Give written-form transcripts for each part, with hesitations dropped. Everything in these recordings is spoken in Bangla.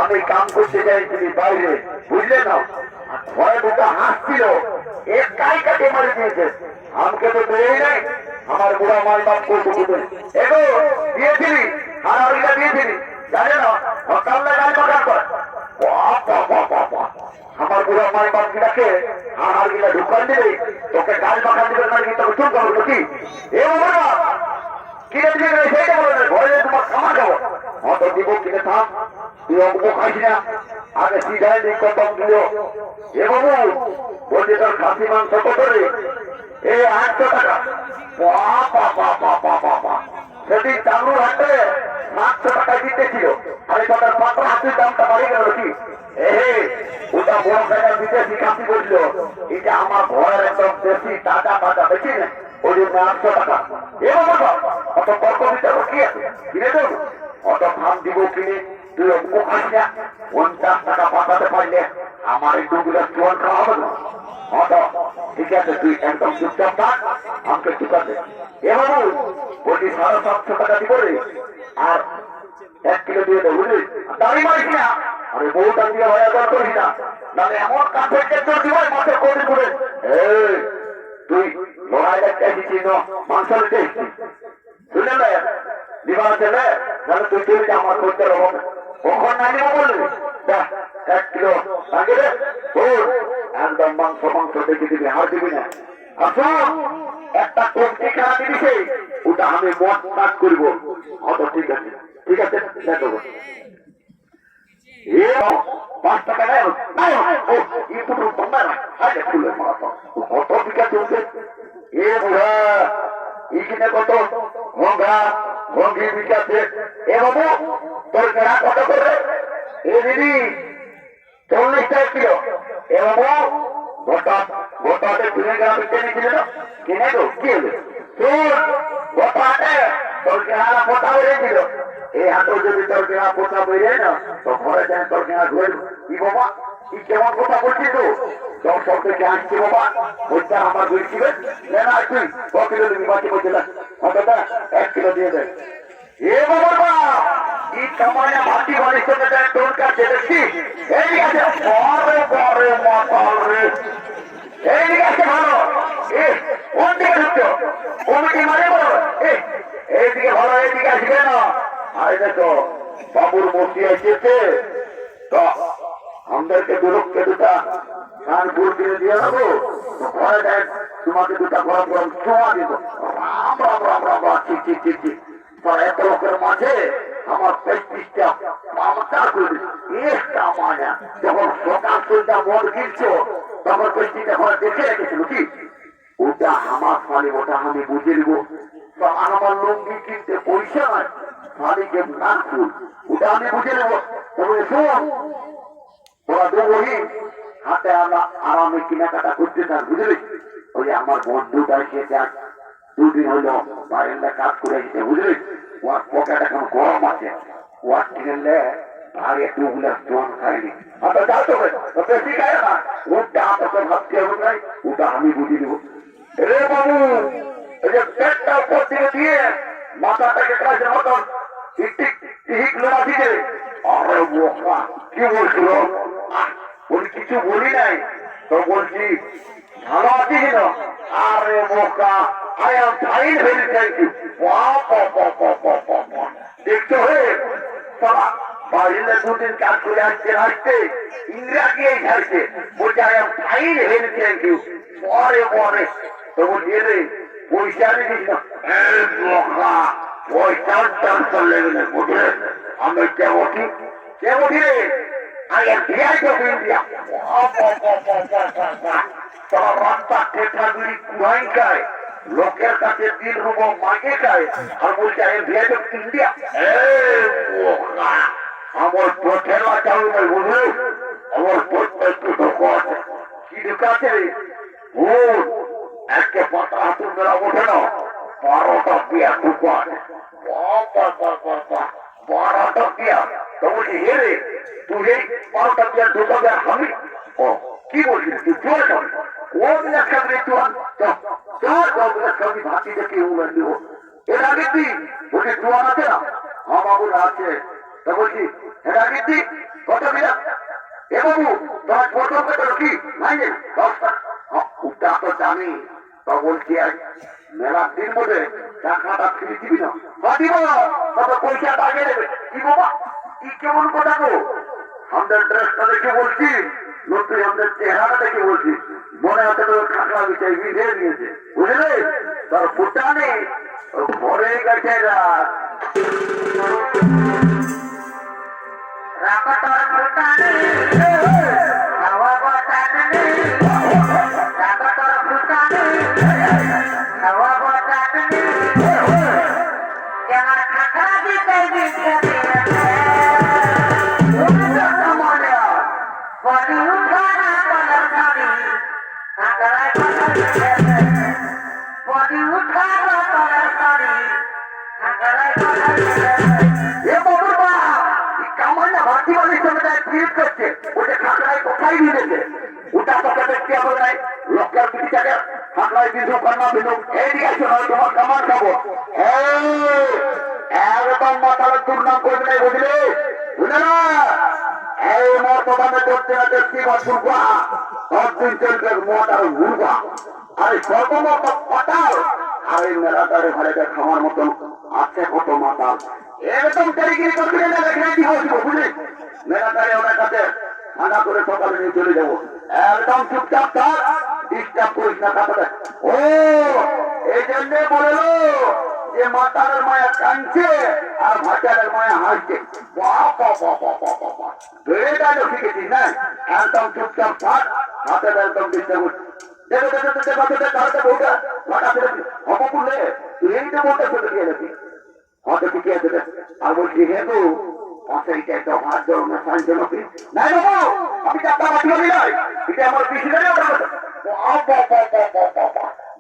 আমি কাম করতে যাই তুমি বাইরে, বুঝলে না? ঘরে দুটো হাঁস ছিল, একাই কাটে মারি দিয়েছে। আমাকে তো দেয় নাই, আমার বুড়া মাল বাপ করতে দেবে। এগো দিয়েছিলি, হারাড়িটা দিয়েছিলি, জানে না? কাল্লা গাল পাকার কর। আমার বুড়া মাল বাপ গিলাকে হাড় গিলা ঢুকান দিবে, তোকে গাল পাকা দিবে না কি তোকে চুপ করবো কি? এ বাবা কিনে দিবে সেইটা বলে না, ঘরে তোমার খামার খাবো অত দিব কিনে থাম। তুই অঙ্ক খাইস না, আগে সিধাই দিক কম দিল। এ বাবু বলছে তোর খাসি মাংস কত রে? এই 800 টাকা। সেদিন চালুর হাতে 700 টাকা দিতেছিল, আরে তাদের মাত্র হাতির দামটা বাড়ি গেল কি? ওটা বড় টাকা বিদেশি খাসি বলছিল, এটা আমার ঘরের একদম দেশি তাজা তাজা, বেশি না, ওই জন্য 800 টাকা। এ বাবা অত তর্ক দিতে কি আছে? কিনে দেবো অত ফার্ম দিব কিনে? তুই অঙ্ক খাস না, 50 টাকা পাঠাতে পারলে আমার এই 2 গ্লাস জল খাওয়া হবে না। অত ঠিক আছে, তুই একদম চুপচাপ থাক, আমাকে চুকাতে। এ বাবু বলছি 750 টাকা দিব রে, আর 1 কিলো দিয়ে দেবো, বুঝলি? দাঁড়ি মারিস না, আরে বউটা দিয়ে ভাইয়া দর করিস না, নাহলে এমন কাপড় কেটে দিব মাঠে করে করে। তুই লড়াই দেখতে এসেছিস, মাংস নিতে এসেছিস, শুনে না দিবার ছেলে, তাহলে তুই চলে যা, আমার করতে রব কখন না নিব বলবি। দেখ 1 কিলো লাগে রে, একদম মাংস মাংস দেখে দিবি, হার দিবি না। আসুন একটা কমতি খেলা দিবি, ওটা আমি মত কাজ করবো। অত ঠিক আছে, ঠিক আছে দেখো 5 টাকা নেই, কত বিঘা চলছে? এ বুড়া এখানে কত ঘোঙ্গা ঘঙ্গি বিকাছে। এ বাবু তোর কেনা কত করে? এ দিদি 40 টাকা কিলো। এ বাবু গোটাতে 2 গ্রাম কিনেছিল না, কিনে তো কি হলো? তোর গোটাতে তোর কেনা পোতা বেড়েছিল, এই হাতে যদি তোর কেনা পোতা বেড়ে না, তো ঘরে যায় তোর কেনা ধরে। কি বাবা কি কেমন কথা বলছিস? তো দর্শক থেকে আসছি বাবা, বলছে আমার বলছিবে না, তুই 1 কিলো দিবি, বাকি বলছিলাম অন্তত 1 কিলো দিয়ে দেয়। এ বাবা এই কামানে ভাতি বাড়ির সঙ্গে তোর কাছে দেখছি, এই আছে পরে পরে মাতাল রে, এই দিকে আছে ভালো। কোন দিকে ঢুকছো? কমিটি মানে বলো, এইদিকে ভালো, এইদিকে আসবে না। আরে দেখো বাবুর মূর্তি এসেছে, তো আমাদেরকে দুরক্ষে দুটা কানপুর কিনে দিয়ে যাবো, ঘরে দেখ তোমাকে দুটা গরম গরম চোয়া দিব। এত লোকের মাঝে আমার 35টা যখন সকাল সন্ধ্যা মন গিলছো, তখন 35টা ঘরে দেখে রেখেছিল কি? ওটা আমার ফালি, ওটা আমি বুঝে দিব। আমার লুঙ্গি কিনতে পয়সা নাই, ফালিকে না ফুল, ওটা আমি বুঝে নেবো। তবে শোন, ওরা দুই হাতে আরামে কেনাকাটা করতে থাক, বুঝলি? ওই আমার বন্ধুটা এসে 2 দিন হইলো বাইরে কাজ করে এসেছে, বুঝলি? ওর পকেট এখন গরম আছে, ওর কিনলে আর 2 গ্লাস জল খাইনি। বেশি খায় না, ওটা তোকে ভাবতে হবে নাই, ওটা আমি বুঝে দেবো। রে বাবু এই যে পেটটা উপর দিকে দিয়ে মাথাটাকে কাজের মতন ঠিক লোড়া দিকে। আরে বোকা কি বলছিল? বলি কিছু বলি নাই তো, বলছি ভালো আছি কিনা? আরে বোকা I am fine, very thank you. দেখতে হয়ে বাইরে 2 দিন কাজ করে আসতে আসতে ইন্দিরা গিয়ে ছাড়ছে, বলছে I am fine, very thank you. পরে পরে তো বলছি রে পয়সা দিস না, পয়সার ট্রান্সফার লেগে বুঝলে আমি কে বলি রে, I am VI of India. তোমার রাস্তা ঠেঠাগুলি কুহাই খায়, লোকের কাছে 3 রুপো মাগে খায়, আর বলছে I am VI of India. আমার ঠেলা চালু নয়, বুঝলি? আমার একটু ঢোকা আছে। কি ঢোকা আছে রে? একে পাতা হাতুর মেলা ওঠে না, 12টা বিয়া ঢুকা আছে, 12টা বিয়া। তো বলছি হে রে তুই এই 12টা বিয়া ঢুকাবে, আমি কি বলছিস তুই চলে যাবে? কোন লেখাবে চল চল ভাতি দেখে দিব। এর আগের দিন বলছি জোয়ান আছে না, বাবুরা আছে, তা বলছি এর আগের দিন কত দিলাম এ বাবু তোমার প্রথম কত কি নাই 10 উঠটা তো জানি তো বলছি আর মেলার দিন মধ্যে টাকাটা ফিরে দিবি না দিব তবে পয়সাটা আগে দেবে কি বাবা কি কেমন কথা গো আমাদের ড্রেসটা দেখে বলছি নতুন আমাদের চেহারাটা দেখে বলছি মনে হতে তো খাকড়া বিষয় বিধে নিয়েছে বুঝলে তোর ফুটা নেই ভরে গেছে লোকের পিঠিটাকে ঠান্ডায় বিধু কান্না বিধু এই দিকে তোমার কামান খাবো একদম মাথার দুর্নাম করবে না বুঝলে বুঝলে না এই মর্তবানে ধরতে না দেখছি বা দুর্গা 10 দিন চলবে মোটার মুরগা আর সর্বমত পাতাল আর এই মেলাটারে ঘরে খাওয়ার মতন আছে কত মাতাল একদম তেরিগিরি করবি না রেখে দিব বুঝলি মেলাটারে ওনার কাছে ঠান্ডা করে সকালে নিয়ে চলে যাবো একদম চুপচাপ থাক ডিস্টার্ব করিস না তারপরে ও এই জন্যে বললো যে মাতারের মায়া কাঁদছে আর ভাটারের মায়া হাসছে বেড়ে গেল শিখেছিস না একদম চুপচাপ থাক হাতে একদম ডিস্টার্ব দেখো দেখো দেখো তাহলে বউটা মাথা ফেলে হবো বললে তুই এইটা বউটা ফেলে দিয়ে যাবি হয়তো কি আছে আর বলছি হে গো পাশে একটা হাত ধরো না সাইন জনকে নাই বাবু আমি চাপটা মাটিও দিলাই এটা আমার পিছিয়ে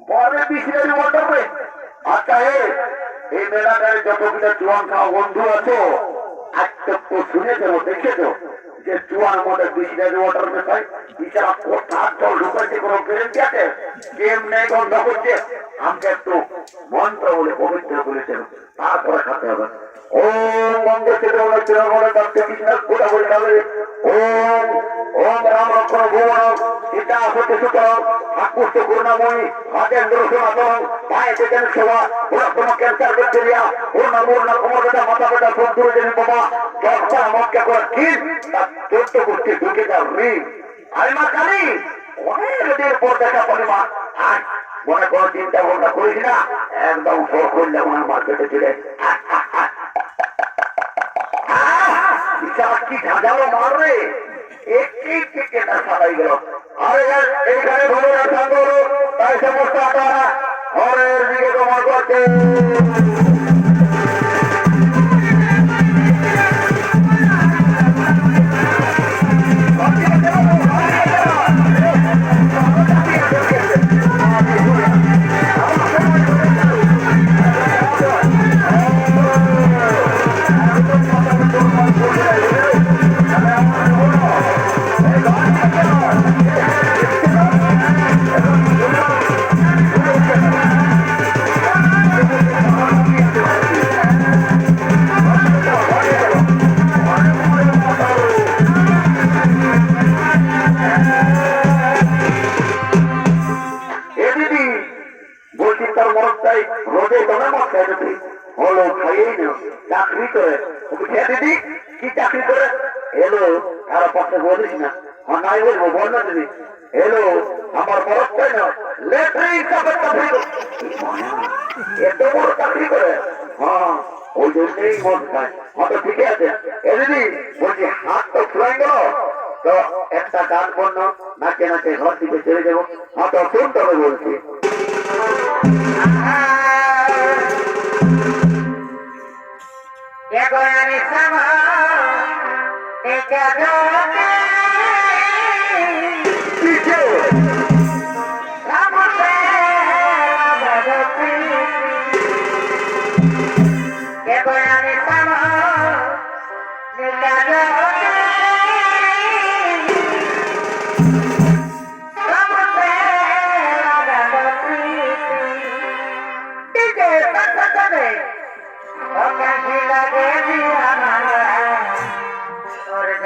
বড় পিছিয়ে করবে আচ্ছা এই মেলাটারে যতগুলো জোয়ান খাওয়া বন্ধু আছো একটা তো শুনেছো দেখেছো যে জোয়ান মধ্যে বিশিলের ওয়াটার মেশাই বিচারা কোথার জল ঢুকাইছে কোনো গ্যারেন্টি আছে গেম নেই বন্ধ করছে আমাকে একটু মন্ত্র বলে পবিত্র বলেছিল তারপরে খাতে হবে ওম বন্ধে চিরমনে দত্ত কৃষ্ণের কোথা বলে যাবে ওম ওম রাম লক্ষ্মণ ভুবন সীতা সত্য সুতরাং আকুষ্ট করুণাময়ী হাতেন্দ্র সনাতন পায়ে চেতেন সেবা পুরাতন ক্যান্সার ব্যাকটেরিয়া পূর্ণ পূর্ণ ক্ষমতা মাথা পেটা সন্তুর জেনে বাবা দশটা আমাকে করে ঠিক তার 14 গোষ্ঠী ঢুকে যাও ঋণ আমি মা কালী অনেক দিনের পর দেখা পরিমাণ আর মনে করো চিন্তা ভাবনা করিস না একদম সর করলে আমার মার্কেটে চলে কি ঝাঁঝালো মারবে একটি টিকেটা সারাই গেল আরে এইখানে ভালো রাখা করো তাই সমস্ত আপনারা ঘরের দিকে তোমার করছে চাকরি করে দিদি কি চাকরি করে এলো কারো পক্ষে বলিস না নাই বলবো বল না দিদি এলো আমার বরফটাই না এত বড় চাকরি করে হ্যাঁ ওই জন্যই মন খায় হয়তো ঠিকই আছে এ দিদি বলছি হাত তো ফুলাই গেল তো একটা গান পণ্য নাচে নাচে ঘর থেকে চলে যাবো হয়তো শুনতে হবে বলছি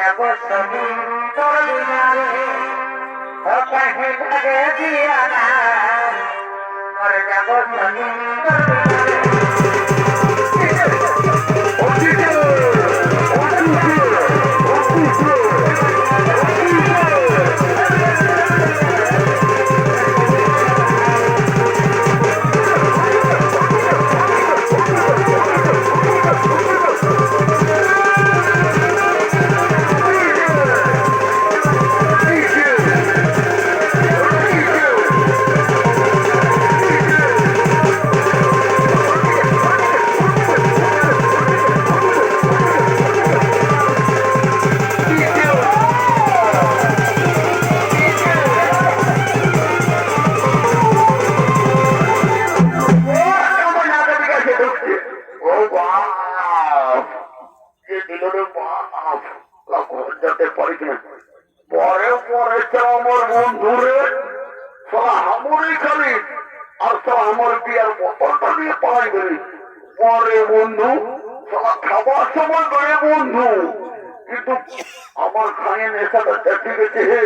যাব সুন্দর দিনারে ও কাহি লাগে দিয়া না মরে যাব সুন্দর বন্ধু খাবার সময় করে বন্ধু কিন্তু আমার খায়ে নেশাটা দেখে গেছে হে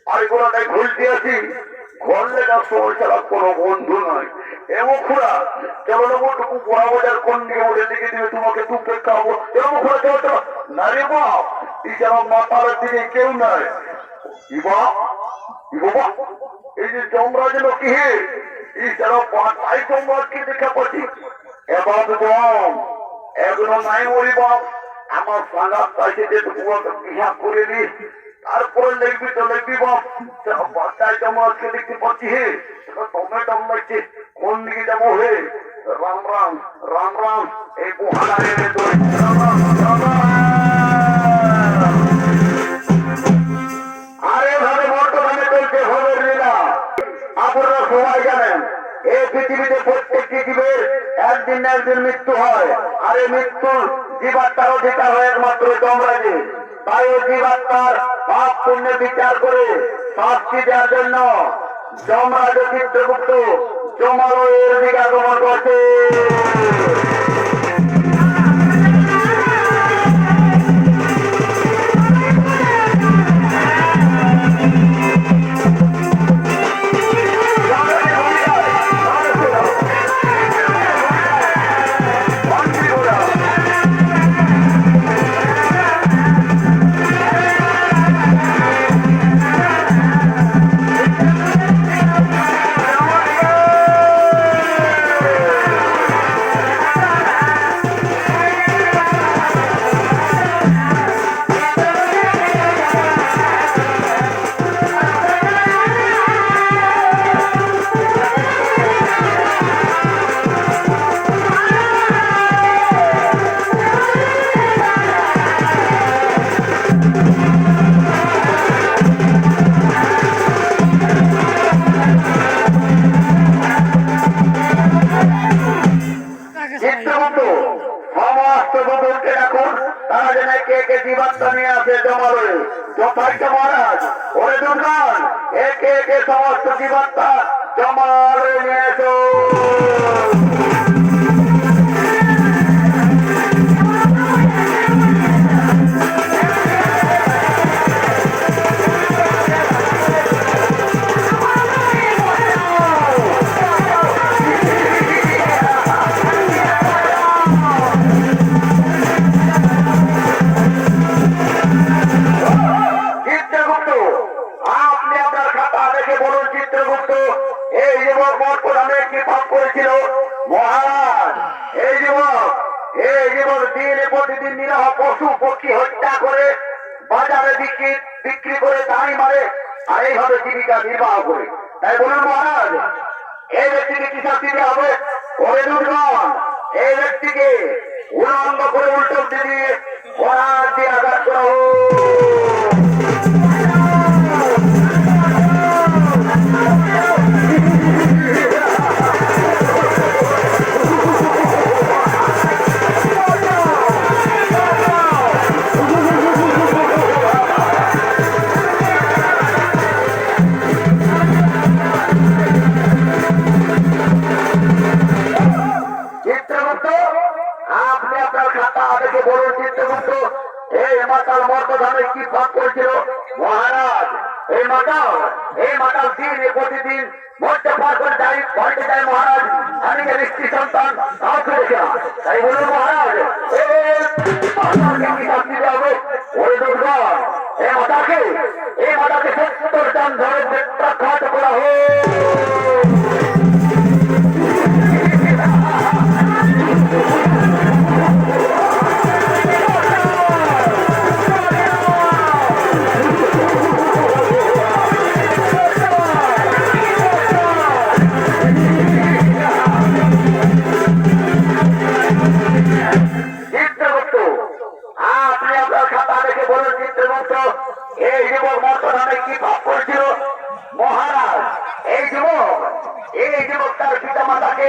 আর গোড়াটাই ঘুরতে আছি ঘর লেখার সময় ছাড়া কোনো বন্ধু নয় এমন খুড়া চলো টুকু পোড়া বাজার কোন দিকে ওদের দিকে দিবে তোমাকে টুপে খাবো এমন খুড়া চলো চলো না রে বাপ এই যেন মাথার দিকে কেউ নাই বাবা এই যে যমরাজ কি হে এই যেন পাঁচটাই যমরাজকে দেখা পাচ্ছি এবার জম এগুলো নাই ওই বাপ আমার সাঙ্গাত চাইছে যে বিহা করে নি তারপরে লিখবি তো লিখবি বাপ পাঁচটাই যমরাজকে দেখতে পাচ্ছি হে দমে দম লাগছে কোন দিকে যাবো হে রাম রাম রাম রাম এই বুহারা আরে ভাবে বর্তমানে চলছে খবর লীলা আপনারা সবাই জানেন এই পৃথিবীতে প্রত্যেকটি জীবের একদিন না একদিন মৃত্যু হয় আর এই মৃত্যুর জীবাত্মার অধিকার হয় একমাত্র যমরাজে তাই ওই জীবাত্মার পাপ পুণ্যের বিচার করে শাস্তি দেওয়ার জন্য যমরাজ চিত্রগুপ্ত যমালয়ের দিকে আগমন করছে মহারাজ ওরে দুর্গান একে একে সমস্ত জীবাত্মা জমালে নিয়ে এসো প্রতিদিন নিরহ পশু পক্ষী হত্যা করে বাজারে বিক্রি করে দাঁড়ি মারে আর এইভাবে জীবিকা নির্বাহ করে তাই বলুন মহারাজ এই ব্যক্তিকে কি শাস্তি দেওয়া হবে ওরে দুর্গণ এই ব্যক্তিকে উলঙ্গ করে উল্টো দিয়ে ঘোড়া দিয়ে আঘাত করা হোক বলুন চিত্রগুপ্ত এই মাতাল নামে কি পাপ করেছিল মহারাজ? এই মাতাল দিনে প্রতিদিন মধ্যে পার করে যায়, পাল্টে যায় মহারাজ। আমি যে ঋষি সন্তান কাউকে দেখি না, তাই বলুন মহারাজ কি শাস্তি দেওয়া হবে? ওই দুর্গণ এই মাতাকে 70 জন ধরে প্রখ্যাত করা হোক। এই যুবক মর্তধামে কি পাপ করেছিল মহারাজ? এই যুবক তার পিতা মাতাকে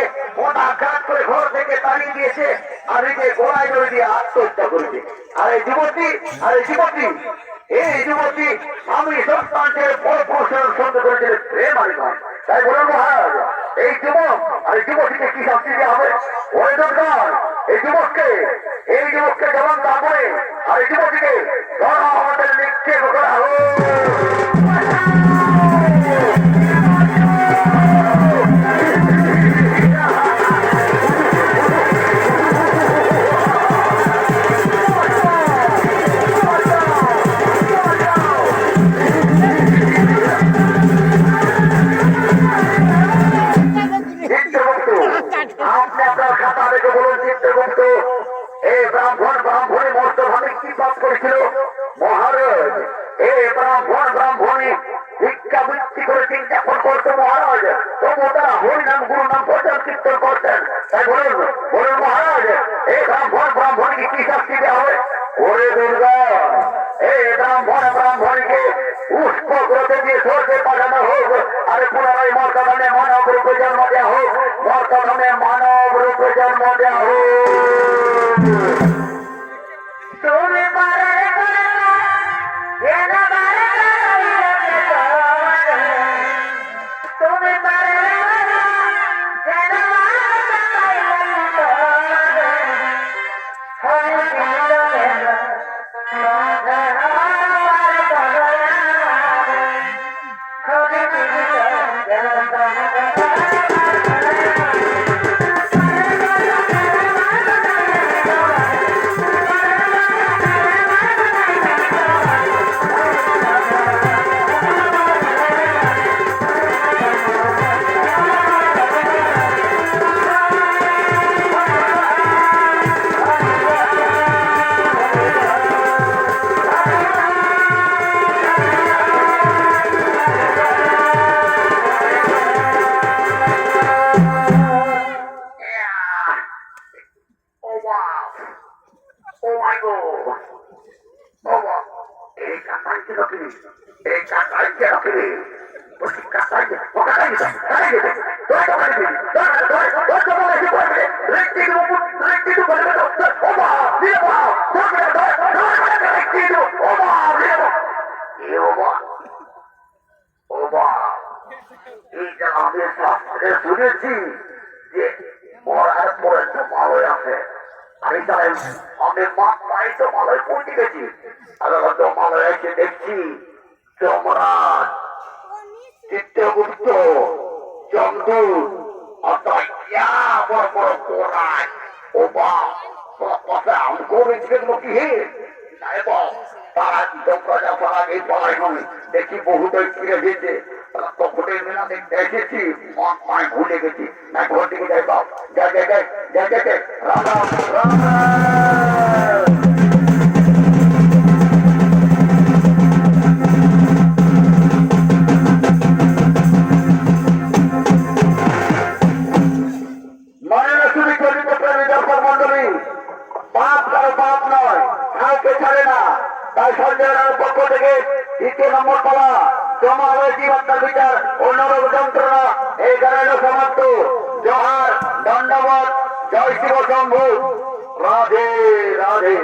আঘাত করে ঘর থেকে তাড়িয়ে দিয়েছে আর এই যে গোড়ায় ধরে দিয়ে আত্মহত্যা করেছে। আর এই যুবতী স্বামী সন্তানকে বড় পুরুষের সঙ্গে করেছিল প্রেম আলিমান। তাই বলুন মহারাজ এই যুবক আর এই যুবতীকে কি শাস্তি দেওয়া হবে? ওই দরকার এই যুবককে যেমন তা করে আর এই যুবতীকে আমাদের নিক্ষেপ করা হোক। আপনি আপনার খাতা দেখে বলুন চিত্রগুপ্ত এই ব্রাহ্মণী মর্তভাবে কি পাপ করেছিল মহারাজ? এই ব্রাহ্মণী ভিক্ষাবৃত্তি করে চিন্তা করতো মহারাজ, তবু তারা হরিনাম গুরু নাম প্রচার কীর্তন করতেন। তাই বলুন মহারাজ এই ব্রাহ্মণীকে কি শাস্তি দেওয়া হবে? ওরে দুর্গা এই ব্রাহ্মণীকে পুষ্পগ্রতে দিয়ে স্বর্গে পাঠানো হোক, আরে পুনরায় মর্তধামে মানব রূপে জন্ম দেওয়া হোক, মর্তধামে মানব রূপে জন্ম দেওয়া হোক। তুমি পারে তুমি পারে শুনেছি যে মরার পরে তো ভালোই আছে। আমি মাত্রায় তো ভালোই পৌঁছে গেছি। তো ভালো এসে দেখছি যমরাজ, চিত্রগুপ্ত, চন্দুর বড় বড় কোরআন ও কথা আমকো বেঁচে কি হে তারা প্রজা পাড়াকে পড়াই নয় দেখি বহুটাই ফিরে গেছে। তখনের মেলা দেখতে এসেছি মায় ভুলে গেছি না ঘর থেকে যাই বাপ যাই রাম রাম। পাপ নয় কাউকে ছাড়ে না। তাই সঞ্জয়ের পক্ষ থেকে 2 নম্বর পালা জমা হয়েছে হত্যার বিচার ও নরক যন্ত্রণা এই গানের সমাপ্ত। জোহার, দণ্ডবত, জয় শিব শম্ভু, রাধে রাধে।